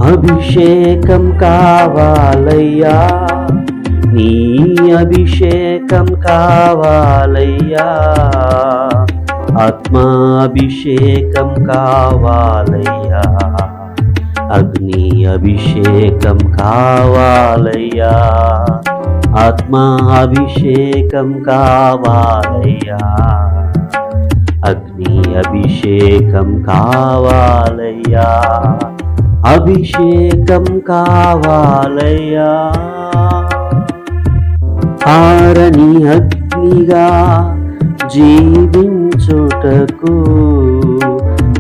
అభిషేకం కావాలయ్యా, నీ అభిషేకం కావాలయ్యా, ఆత్మాభిషేకం కావాలయ్యా, అగ్ని అభిషేకం కావాలయ్యా, ఆత్మాభిషేకం కావాలయ్యా, అగ్ని అభిషేకం కావాలయ్యా, అభిషేకం కావాలయ్యా. ఆరని అగ్నిగా జీవించుటకు,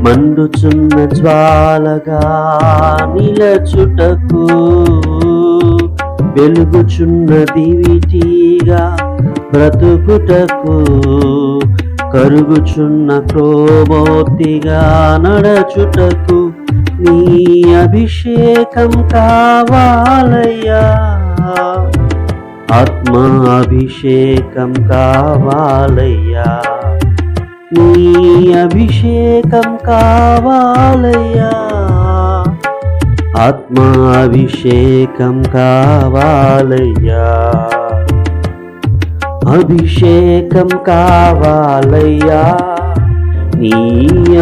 మండుచున్న జ్వాలగా నిలచుటకు, వెలుగుచున్న దివిటీగా బ్రతుకుటకు, కరుగుచున్న క్రోమోతిగా నడచుటకు నీ అభిషేకం కావాలయ్యా, ఆత్మాభిషేకం కావాలయ్యా, నీ అభిషేకం కావాలయ్యా, ఆత్మాభిషేకం కావాలయ్యా, అభిషేకం కావాలయ్యా, నీ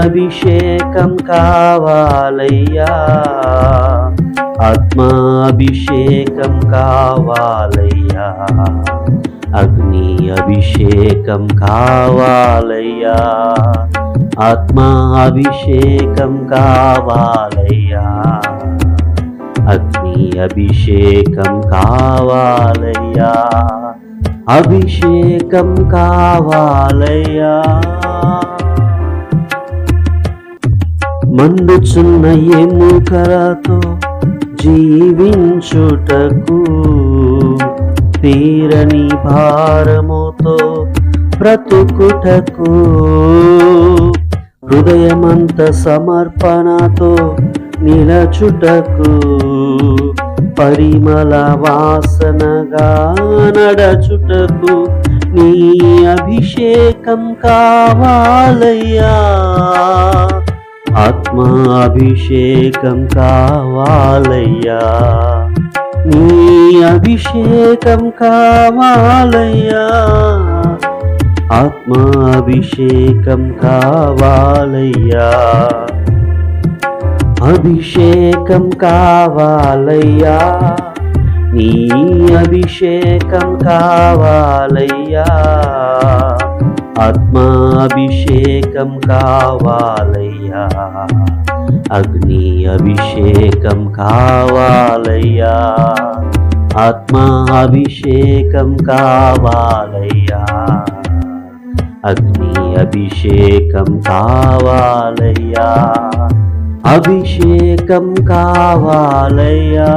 అభిషేకం కావాలయ్యా, ఆత్మాభిషేకం కావాలయ్యా, అగ్ని అభిషేకం కావాలయ్యా, ఆత్మాభిషేకం కావాలయ్యా, అగ్ని అభిషేకం కావాలయ్యా, అభిషేకం కావాలయ్యా. మండుచున్న ఎముకలతో జీవించుటకు, తీరని భారముతో బ్రతుకుటకు, హృదయమంత సమర్పణతో నిలచుటకు, పరిమళ వాసనగా నడచుటకు నీ అభిషేకం కావాలయ్యా, ఆత్మాభిషేకం కావాలయ్యా, నీ అభిషేకం కావాలయ్యా, ఆత్మాభిషేకం కావాలయ్యా, అభిషేకం కావాలయ్యా, నీ అభిషేకం కావాలయ్యా, ఆత్మాభిషేకం కావాలయ్యా, అగ్ని అభిషేకం కావాలయ్యా, ఆత్మాభిషేకం కావాలయ్యా, అగ్ని అభిషేకం కావాలయ్యా, అభిషేకం కావాలయ్యా.